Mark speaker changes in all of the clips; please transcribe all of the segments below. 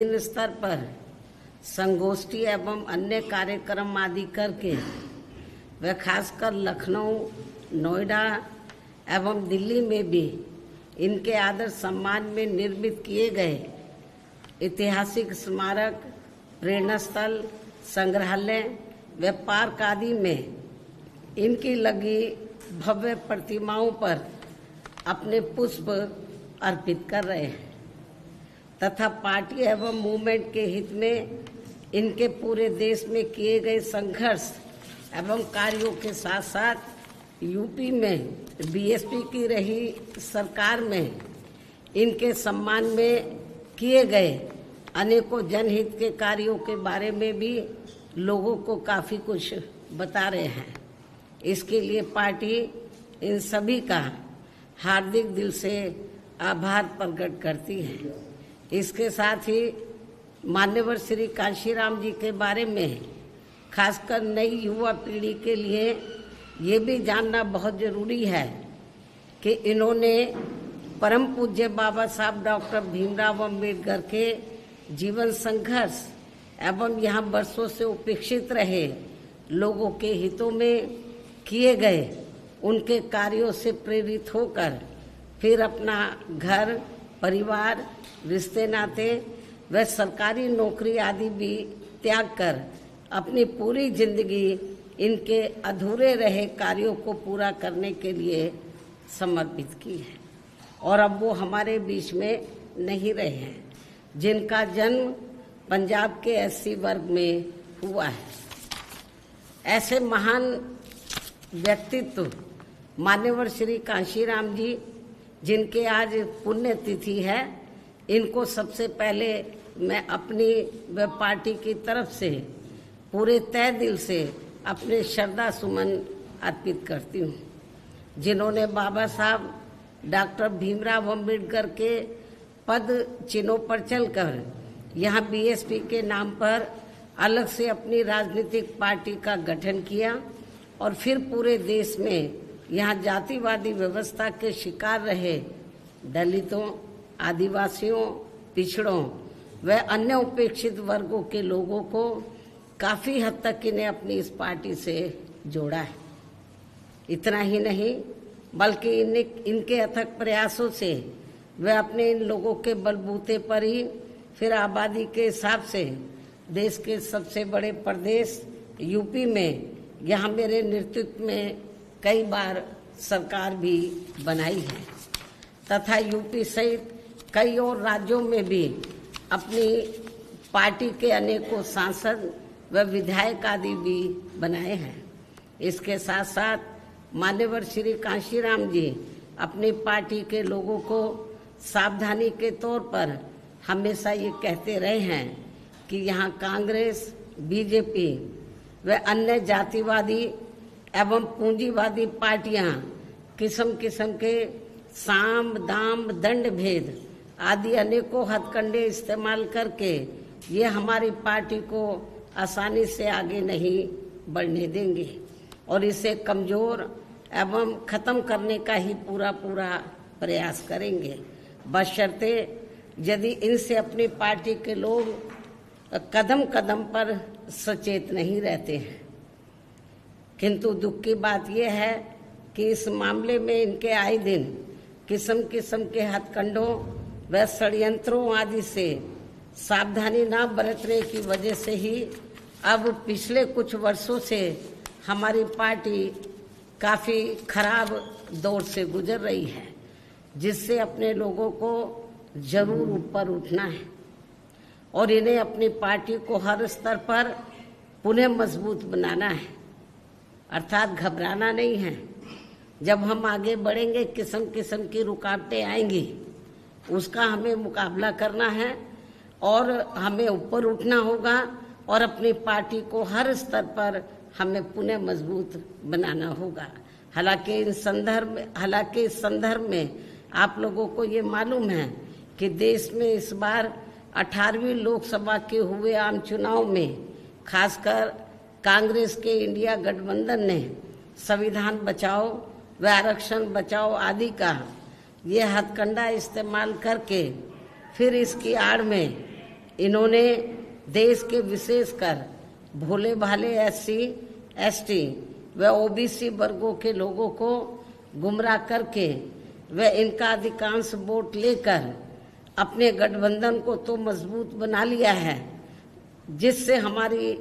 Speaker 1: विभिन्न स्तर पर संगोष्ठी एवं अन्य कार्यक्रम आदि करके व खासकर लखनऊ, नोएडा एवं दिल्ली में भी इनके आदर सम्मान में निर्मित किए गए ऐतिहासिक स्मारक, प्रेरणा स्थल, संग्रहालय व पार्क आदि में इनकी लगी भव्य प्रतिमाओं पर अपने पुष्प अर्पित कर रहे हैं तथा पार्टी एवं मूवमेंट के हित में इनके पूरे देश में किए गए संघर्ष एवं कार्यों के साथ साथ यूपी में बीएसपी की रही सरकार में इनके सम्मान में किए गए अनेकों जनहित के कार्यों के बारे में भी लोगों को काफ़ी कुछ बता रहे हैं। इसके लिए पार्टी इन सभी का हार्दिक दिल से आभार प्रकट करती है। इसके साथ ही मान्यवर श्री कांशीराम जी के बारे में खासकर नई युवा पीढ़ी के लिए ये भी जानना बहुत जरूरी है कि इन्होंने परम पूज्य बाबा साहब डॉक्टर भीमराव अम्बेडकर के जीवन संघर्ष एवं यहाँ वर्षों से उपेक्षित रहे लोगों के हितों में किए गए उनके कार्यों से प्रेरित होकर फिर अपना घर, परिवार, रिश्ते नाते व सरकारी नौकरी आदि भी त्याग कर अपनी पूरी जिंदगी इनके अधूरे रहे कार्यों को पूरा करने के लिए समर्पित की है और अब वो हमारे बीच में नहीं रहे हैं, जिनका जन्म पंजाब के एससी वर्ग में हुआ है। ऐसे महान व्यक्तित्व मान्यवर श्री कांशीराम जी, जिनके आज पुण्यतिथि है, इनको सबसे पहले मैं अपनी व पार्टी की तरफ से पूरे तय दिल से अपने श्रद्धा सुमन अर्पित करती हूँ, जिन्होंने बाबा साहब डॉक्टर भीमराव अम्बेडकर के पद चिन्हों पर चलकर यहाँ बीएसपी के नाम पर अलग से अपनी राजनीतिक पार्टी का गठन किया और फिर पूरे देश में यहाँ जातिवादी व्यवस्था के शिकार रहे दलितों, आदिवासियों, पिछड़ों व अन्य उपेक्षित वर्गों के लोगों को काफ़ी हद तक इन्हें अपनी इस पार्टी से जोड़ा है। इतना ही नहीं बल्कि इनके अथक प्रयासों से वह अपने इन लोगों के बलबूते पर ही फिर आबादी के हिसाब से देश के सबसे बड़े प्रदेश यूपी में यहाँ मेरे नेतृत्व में कई बार सरकार भी बनाई है तथा यूपी सहित कई और राज्यों में भी अपनी पार्टी के अनेकों सांसद व विधायक आदि भी बनाए हैं। इसके साथ साथ मान्यवर श्री कांशीराम जी अपनी पार्टी के लोगों को सावधानी के तौर पर हमेशा ये कहते रहे हैं कि यहाँ कांग्रेस, बीजेपी व अन्य जातिवादी एवं पूंजीवादी पार्टियां किस्म किस्म के साम, दाम, दंड भेद आदि अनेकों हथकंडे इस्तेमाल करके ये हमारी पार्टी को आसानी से आगे नहीं बढ़ने देंगे और इसे कमजोर एवं खत्म करने का ही पूरा प्रयास करेंगे, बशर्ते यदि इनसे अपनी पार्टी के लोग कदम कदम पर सचेत नहीं रहते हैं। किंतु दुख की बात यह है कि इस मामले में इनके आए दिन किस्म किस्म के हथकंडों व षड्यंत्रों आदि से सावधानी न बरतने की वजह से ही अब पिछले कुछ वर्षों से हमारी पार्टी काफ़ी खराब दौर से गुजर रही है, जिससे अपने लोगों को जरूर ऊपर उठना है और इन्हें अपनी पार्टी को हर स्तर पर पुनः मजबूत बनाना है, अर्थात घबराना नहीं है। जब हम आगे बढ़ेंगे किस्म किस्म की रुकावटें आएंगी, उसका हमें मुकाबला करना है और हमें ऊपर उठना होगा और अपनी पार्टी को हर स्तर पर हमें पुनः मजबूत बनाना होगा। हालांकि इस संदर्भ में आप लोगों को ये मालूम है कि देश में इस बार 18वीं लोकसभा के हुए आम चुनाव में खासकर कांग्रेस के इंडिया गठबंधन ने संविधान बचाओ व आरक्षण बचाओ आदि का ये हथकंडा इस्तेमाल करके फिर इसकी आड़ में इन्होंने देश के विशेषकर भोले भाले SC, ST व OBC वर्गों के लोगों को गुमराह करके व इनका अधिकांश वोट लेकर अपने गठबंधन को तो मजबूत बना लिया है, जिससे हमारी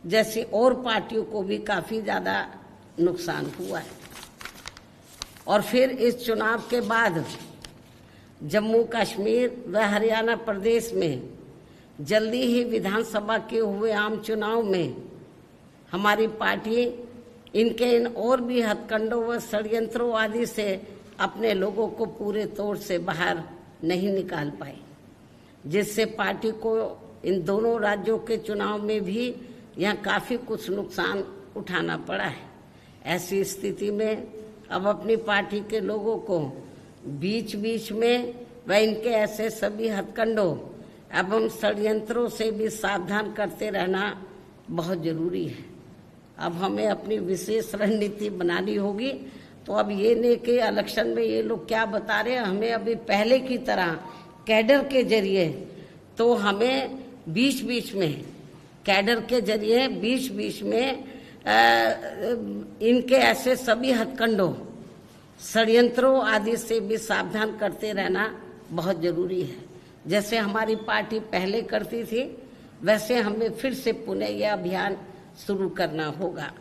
Speaker 1: जैसी और पार्टियों को भी काफी ज्यादा नुकसान हुआ है। और फिर इस चुनाव के बाद जम्मू कश्मीर व हरियाणा प्रदेश में जल्दी ही विधानसभा के हुए आम चुनाव में हमारी पार्टी इनके इन और भी हथकंडों व षड्यंत्रों आदि से अपने लोगों को पूरे तौर से बाहर नहीं निकाल पाई, जिससे पार्टी को इन दोनों राज्यों के चुनाव में भी यहाँ काफी कुछ नुकसान उठाना पड़ा है। ऐसी स्थिति में अब अपनी पार्टी के लोगों को बीच बीच में व इनके ऐसे सभी हथकंडों एवं षड्यंत्रों से भी सावधान करते रहना बहुत जरूरी है। अब हमें अपनी विशेष रणनीति बनानी होगी। तो अब ये नहीं कि इलेक्शन में ये लोग क्या बता रहे हैं, हमें अभी पहले की तरह कैडर के जरिए तो हमें बीच बीच में कैडर के जरिए बीच बीच में इनके ऐसे सभी हथकंडों षड्यंत्रों आदि से भी सावधान करते रहना बहुत जरूरी है। जैसे हमारी पार्टी पहले करती थी, वैसे हमें फिर से पुनः यह अभियान शुरू करना होगा,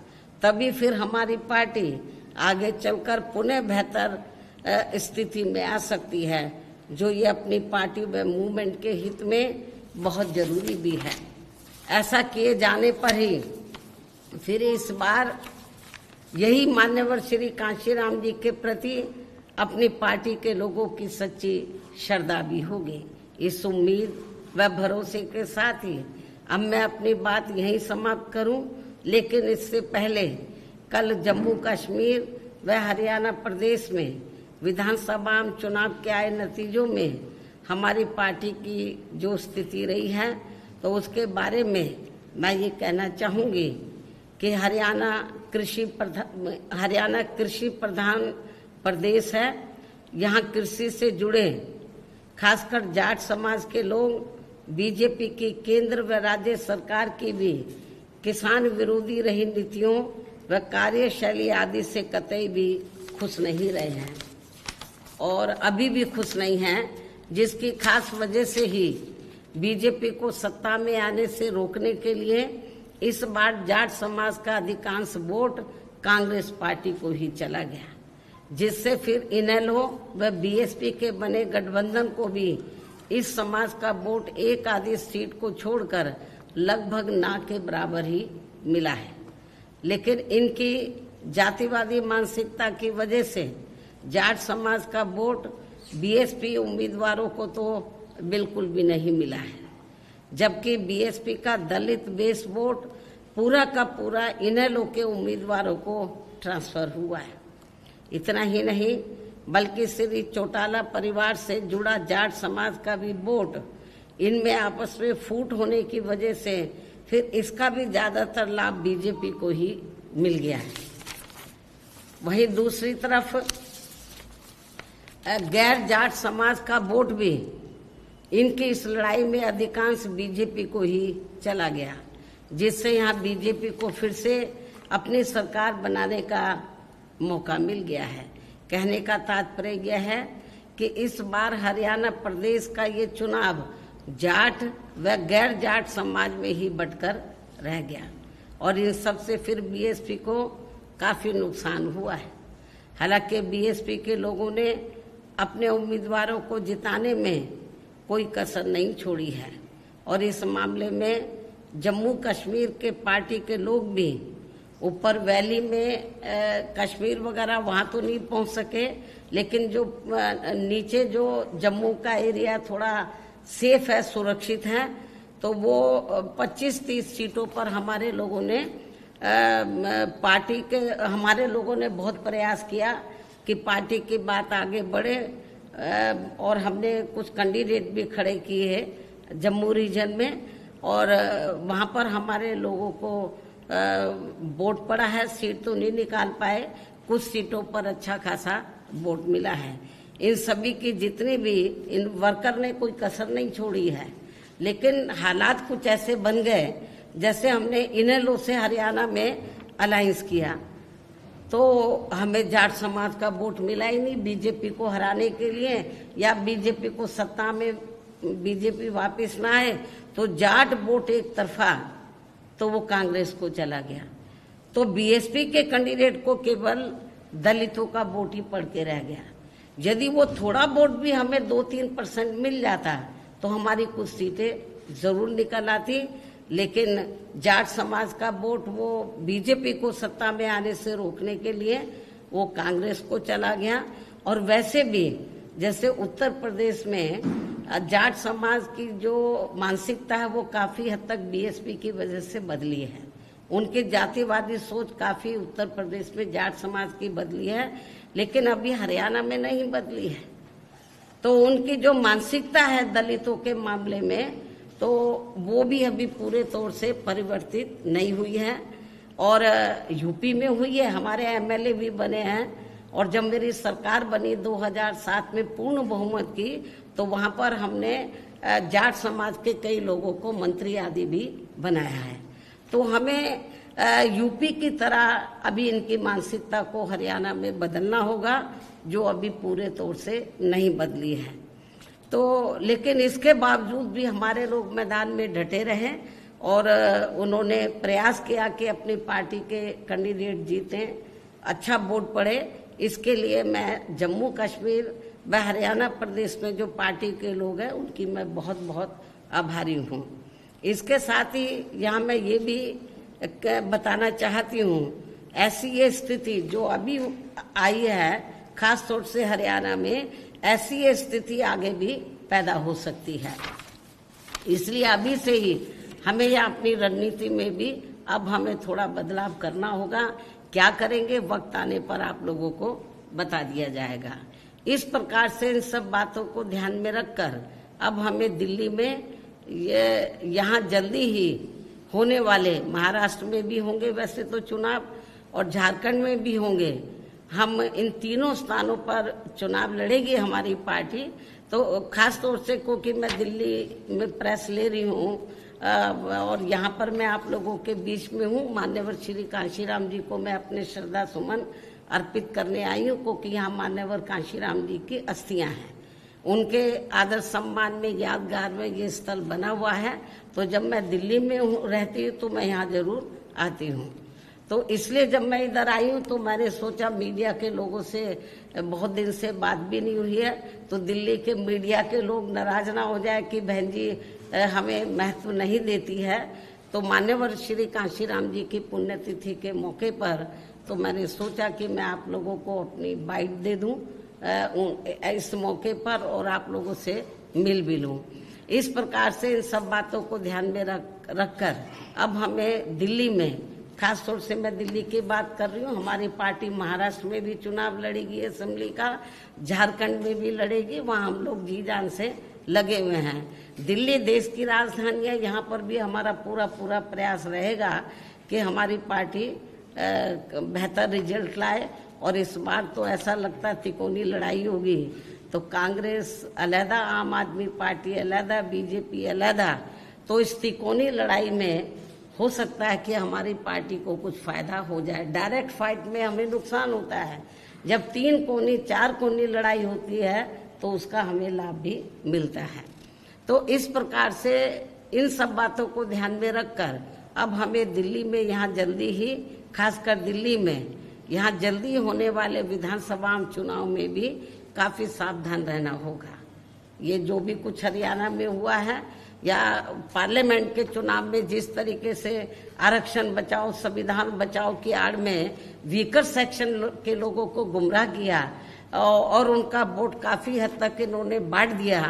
Speaker 1: तभी फिर हमारी पार्टी आगे चलकर पुनः बेहतर स्थिति में आ सकती है, जो ये अपनी पार्टी व मूवमेंट के हित में बहुत जरूरी भी है। ऐसा किए जाने पर ही फिर इस बार यही मान्यवर श्री कांशीराम जी के प्रति अपनी पार्टी के लोगों की सच्ची श्रद्धा भी होगी। इस उम्मीद व भरोसे के साथ ही अब मैं अपनी बात यहीं समाप्त करूं, लेकिन इससे पहले कल जम्मू कश्मीर व हरियाणा प्रदेश में विधानसभा चुनाव के आए नतीजों में हमारी पार्टी की जो स्थिति रही है, तो उसके बारे में मैं ये कहना चाहूँगी कि हरियाणा कृषि प्रधान प्रदेश है। यहाँ कृषि से जुड़े खासकर जाट समाज के लोग बीजेपी की केंद्र व राज्य सरकार की भी किसान विरोधी रही नीतियों व कार्यशैली आदि से कतई भी खुश नहीं रहे हैं और अभी भी खुश नहीं हैं, जिसकी खास वजह से ही बीजेपी को सत्ता में आने से रोकने के लिए इस बार जाट समाज का अधिकांश वोट कांग्रेस पार्टी को ही चला गया, जिससे फिर इनेलो व बीएसपी के बने गठबंधन को भी इस समाज का वोट एक आधी सीट को छोड़कर लगभग ना के बराबर ही मिला है। लेकिन इनकी जातिवादी मानसिकता की वजह से जाट समाज का वोट बीएसपी उम्मीदवारों को तो बिल्कुल भी नहीं मिला है, जबकि बीएसपी का दलित बेस वोट पूरा का पूरा इनेलो के उम्मीदवारों को ट्रांसफर हुआ है। इतना ही नहीं बल्कि श्री चौटाला परिवार से जुड़ा जाट समाज का भी वोट इनमें आपस में फूट होने की वजह से फिर इसका भी ज्यादातर लाभ बीजेपी को ही मिल गया है। वहीं दूसरी तरफ गैर जाट समाज का वोट भी इनकी इस लड़ाई में अधिकांश बीजेपी को ही चला गया, जिससे यहाँ बीजेपी को फिर से अपनी सरकार बनाने का मौका मिल गया है। कहने का तात्पर्य यह है कि इस बार हरियाणा प्रदेश का ये चुनाव जाट व गैर जाट समाज में ही बंटकर रह गया और इन सबसे फिर बीएसपी को काफी नुकसान हुआ है। हालांकि बीएसपी के लोगों ने अपने उम्मीदवारों को जिताने में कोई कसर नहीं छोड़ी है और इस मामले में जम्मू कश्मीर के पार्टी के लोग भी ऊपर वैली में कश्मीर वगैरह वहाँ तो नहीं पहुँच सके, लेकिन जो नीचे जो जम्मू का एरिया थोड़ा सेफ है, सुरक्षित है, तो वो 25-30 सीटों पर हमारे लोगों ने हमारे लोगों ने बहुत प्रयास किया कि पार्टी की बात आगे बढ़े और हमने कुछ कैंडिडेट भी खड़े किए जम्मू रीजन में और वहाँ पर हमारे लोगों को वोट पड़ा है। सीट तो नहीं निकाल पाए, कुछ सीटों पर अच्छा खासा वोट मिला है। इन सभी की जितनी भी इन वर्कर ने कोई कसर नहीं छोड़ी है। लेकिन हालात कुछ ऐसे बन गए, जैसे हमने इनेलो से हरियाणा में अलायंस किया तो हमें जाट समाज का वोट मिला ही नहीं बीजेपी को हराने के लिए, या बीजेपी को सत्ता में बीजेपी वापस ना आए तो जाट वोट एक तरफा तो वो कांग्रेस को चला गया। तो बीएसपी के कैंडिडेट को केवल दलितों का वोट ही पड़ के रह गया। यदि वो थोड़ा वोट भी हमें 2-3% मिल जाता तो हमारी कुछ सीटें जरूर निकल आती, लेकिन जाट समाज का वोट वो बीजेपी को सत्ता में आने से रोकने के लिए वो कांग्रेस को चला गया। और वैसे भी जैसे उत्तर प्रदेश में जाट समाज की जो मानसिकता है वो काफी हद तक बीएसपी की वजह से बदली है। उनकी जातिवादी सोच काफी उत्तर प्रदेश में जाट समाज की बदली है, लेकिन अभी हरियाणा में नहीं बदली है। तो उनकी जो मानसिकता है दलितों के मामले में तो वो भी अभी पूरे तौर से परिवर्तित नहीं हुई है। और यूपी में हुई है, हमारे एमएलए भी बने हैं। और जब मेरी सरकार बनी 2007 में पूर्ण बहुमत की तो वहां पर हमने जाट समाज के कई लोगों को मंत्री आदि भी बनाया है। तो हमें यूपी की तरह अभी इनकी मानसिकता को हरियाणा में बदलना होगा, जो अभी पूरे तौर से नहीं बदली है। तो लेकिन इसके बावजूद भी हमारे लोग मैदान में डटे रहे और उन्होंने प्रयास किया कि अपनी पार्टी के कैंडिडेट जीतें, अच्छा वोट पड़े। इसके लिए मैं जम्मू कश्मीर व हरियाणा प्रदेश में जो पार्टी के लोग हैं उनकी मैं बहुत बहुत आभारी हूँ। इसके साथ ही यहाँ मैं ये भी बताना चाहती हूँ, ऐसी ये स्थिति जो अभी आई है खास तौर से हरियाणा में, ऐसी ये स्थिति आगे भी पैदा हो सकती है। इसलिए अभी से ही हमें या अपनी रणनीति में भी अब हमें थोड़ा बदलाव करना होगा। क्या करेंगे वक्त आने पर आप लोगों को बता दिया जाएगा। इस प्रकार से इन सब बातों को ध्यान में रखकर अब हमें दिल्ली में यहाँ जल्दी ही होने वाले, महाराष्ट्र में भी होंगे वैसे तो चुनाव और झारखंड में भी होंगे, हम इन तीनों स्थानों पर चुनाव लड़ेगी हमारी पार्टी। तो खास तौर से क्योंकि मैं दिल्ली में प्रेस ले रही हूँ और यहाँ पर मैं आप लोगों के बीच में हूँ, मान्यवर श्री कांशीराम जी को मैं अपने श्रद्धा सुमन अर्पित करने आई हूँ, क्योंकि यहाँ मान्यवर कांशीराम जी की अस्थियां हैं। उनके आदर सम्मान में यादगार में ये स्थल बना हुआ है। तो जब मैं दिल्ली में रहती हूँ तो मैं यहाँ जरूर आती हूँ। तो इसलिए जब मैं इधर आई हूँ तो मैंने सोचा मीडिया के लोगों से बहुत दिन से बात भी नहीं हुई है, तो दिल्ली के मीडिया के लोग नाराज ना हो जाए कि बहन जी हमें महत्व नहीं देती है। तो मान्यवर श्री कांशीराम जी की पुण्यतिथि के मौके पर तो मैंने सोचा कि मैं आप लोगों को अपनी बाइट दे दूं इस मौके पर और आप लोगों से मिल भी लूं। इस प्रकार से इन सब बातों को ध्यान में रखकर अब हमें दिल्ली में, खास तौर से मैं दिल्ली की बात कर रही हूँ, हमारी पार्टी महाराष्ट्र में भी चुनाव लड़ेगी असेंबली का, झारखंड में भी लड़ेगी, वहाँ हम लोग जी जान से लगे हुए हैं। दिल्ली देश की राजधानी है, यहाँ पर भी हमारा पूरा प्रयास रहेगा कि हमारी पार्टी बेहतर रिजल्ट लाए। और इस बार तो ऐसा लगता है तिकोनी लड़ाई होगी, तो कांग्रेस अलहदा, आम आदमी पार्टी अलहदा, बीजेपी अलहदा। तो इस तिकोनी लड़ाई में हो सकता है कि हमारी पार्टी को कुछ फायदा हो जाए। डायरेक्ट फाइट में हमें नुकसान होता है, जब 3 कोनी 4 कोनी लड़ाई होती है तो उसका हमें लाभ भी मिलता है। तो इस प्रकार से इन सब बातों को ध्यान में रखकर अब हमें दिल्ली में यहाँ जल्दी ही, खासकर दिल्ली में यहाँ जल्दी होने वाले विधानसभा चुनाव में भी काफी सावधान रहना होगा। ये जो भी कुछ हरियाणा में हुआ है या पार्लियामेंट के चुनाव में जिस तरीके से आरक्षण बचाओ, संविधान बचाओ की आड़ में वीकर सेक्शन के लोगों को गुमराह किया और उनका वोट काफी हद तक इन्होंने बांट दिया,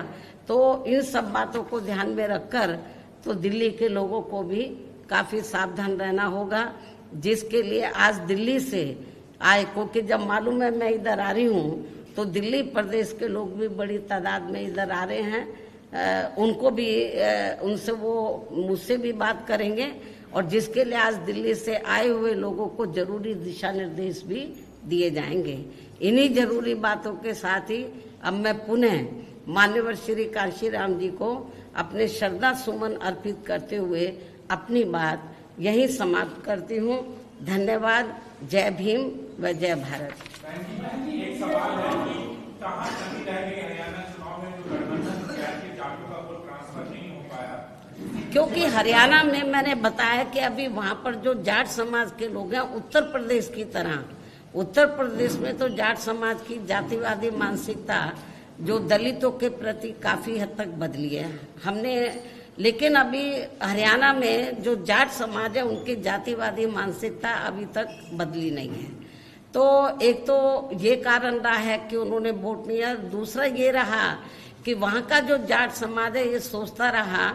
Speaker 1: तो इन सब बातों को ध्यान में रखकर तो दिल्ली के लोगों को भी काफी सावधान रहना होगा। जिसके लिए आज दिल्ली से आए, क्योंकि जब मालूम है मैं इधर आ रही हूँ तो दिल्ली प्रदेश के लोग भी बड़ी तादाद में इधर आ रहे हैं। उनको भी उनसे वो मुझसे भी बात करेंगे और जिसके लिए आज दिल्ली से आए हुए लोगों को जरूरी दिशा निर्देश भी दिए जाएंगे। इन्हीं जरूरी बातों के साथ ही अब मैं पुनः मान्यवर श्री कांशीराम जी को अपने श्रद्धा सुमन अर्पित करते हुए अपनी बात यहीं समाप्त करती हूँ। धन्यवाद। जय भीम व जय भारत।
Speaker 2: एक सवाल है कि कहाँ कमी रह गई हरियाणा चुनाव में जो गठबंधन के जाटों का वोट ट्रांसफर नहीं हो पाया?
Speaker 1: क्योंकि हरियाणा में मैंने बताया कि अभी वहां पर जो जाट समाज के लोग हैं, उत्तर प्रदेश की तरह, उत्तर प्रदेश में तो जाट समाज की जातिवादी मानसिकता जो दलितों के प्रति काफी हद तक बदली है हमने, लेकिन अभी हरियाणा में जो जाट समाज है उनकी जातिवादी मानसिकता अभी तक बदली नहीं है। तो एक तो ये कारण रहा है कि उन्होंने वोट नहीं दिया। दूसरा ये रहा कि वहाँ का जो जाट समाज है ये सोचता रहा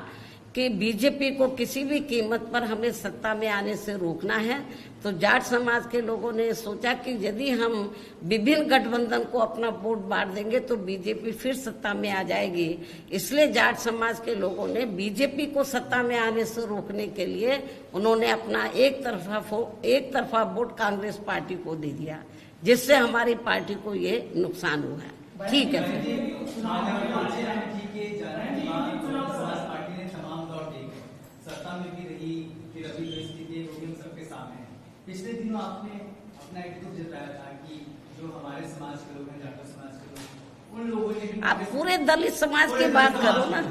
Speaker 1: कि बीजेपी को किसी भी कीमत पर हमें सत्ता में आने से रोकना है। तो जाट समाज के लोगों ने सोचा कि यदि हम विभिन्न गठबंधन को अपना वोट बांट देंगे तो बीजेपी फिर सत्ता में आ जाएगी। इसलिए जाट समाज के लोगों ने बीजेपी को सत्ता में आने से रोकने के लिए उन्होंने अपना एक तरफा वोट कांग्रेस पार्टी को दे दिया, जिससे हमारी पार्टी को ये नुकसान हुआ है। ठीक है
Speaker 3: सत्ता में भी रही, फिर अभी जो स्थिति है वो भी हम सबके सामने है। पिछले दिनों आपने अपना एक दुख जताया था कि जो हमारे समाज के लोग हैं, जाटो समाज के लोग, उन लोगों ने भी,
Speaker 1: आप पूरे दलित समाज की बात करो ना,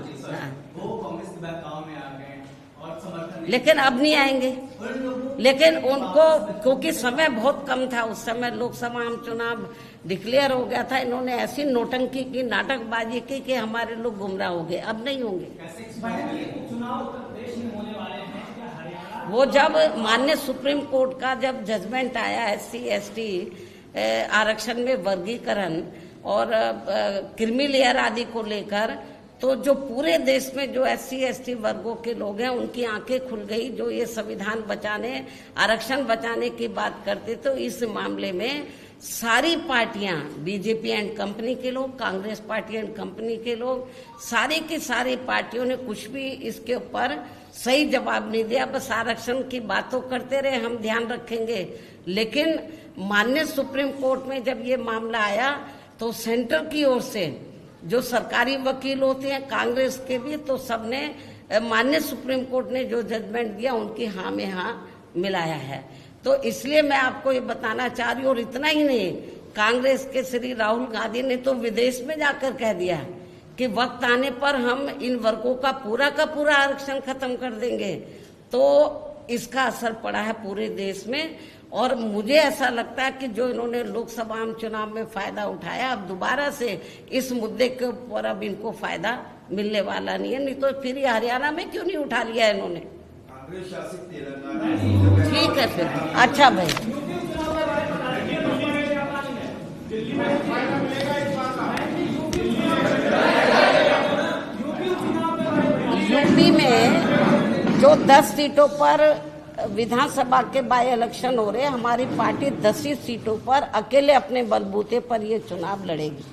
Speaker 3: वो कांग्रेस के बहकाव में आ गए और समर्थन,
Speaker 1: लेकिन अब नहीं आएंगे। लेकिन उनको क्योंकि समय बहुत कम था, उस समय लोकसभा चुनाव डिक्लेयर हो गया था, इन्होंने ऐसी नोटंकी की, नाटकबाजी की कि हमारे लोग गुमराह हो गए। अब नहीं होंगे। वो जब माननीय सुप्रीम कोर्ट का जब जजमेंट आया SC/ST आरक्षण में वर्गीकरण और क्रीमी लेयर आदि को लेकर, तो जो पूरे देश में जो SC/ST वर्गों के लोग हैं उनकी आंखें खुल गई, जो ये संविधान बचाने, आरक्षण बचाने की बात करते। तो इस मामले में सारी पार्टियां, बीजेपी एंड कंपनी के लोग, कांग्रेस पार्टी एंड कंपनी के लोग, सारी की सारी पार्टियों ने कुछ भी इसके ऊपर सही जवाब नहीं दिया। बस आरक्षण की बातों करते रहे, हम ध्यान रखेंगे। लेकिन माननीय सुप्रीम कोर्ट में जब ये मामला आया तो सेंटर की ओर से जो सरकारी वकील होते हैं, कांग्रेस के भी, तो सबने माननीय सुप्रीम कोर्ट ने जो जजमेंट दिया उनकी हाँ में हाँ मिलाया है। तो इसलिए मैं आपको ये बताना चाह रही हूँ। और इतना ही नहीं, कांग्रेस के श्री राहुल गांधी ने तो विदेश में जाकर कह दिया कि वक्त आने पर हम इन वर्गों का पूरा आरक्षण खत्म कर देंगे। तो इसका असर पड़ा है पूरे देश में। और मुझे ऐसा लगता है कि जो इन्होंने लोकसभा चुनाव में फायदा उठाया, अब दोबारा से इस मुद्दे के ऊपर अब इनको फायदा मिलने वाला नहीं है। नहीं तो फिर ये हरियाणा में क्यों नहीं उठा लिया इन्होंने?
Speaker 4: कांग्रेस शासित तेलंगाना,
Speaker 1: ठीक है फिर, अच्छा भाई। यूपी में जो 10 सीटों पर विधानसभा के बाई इलेक्शन हो रहे, हमारी पार्टी 10 ही सीटों पर अकेले अपने बलबूते पर ये चुनाव लड़ेगी।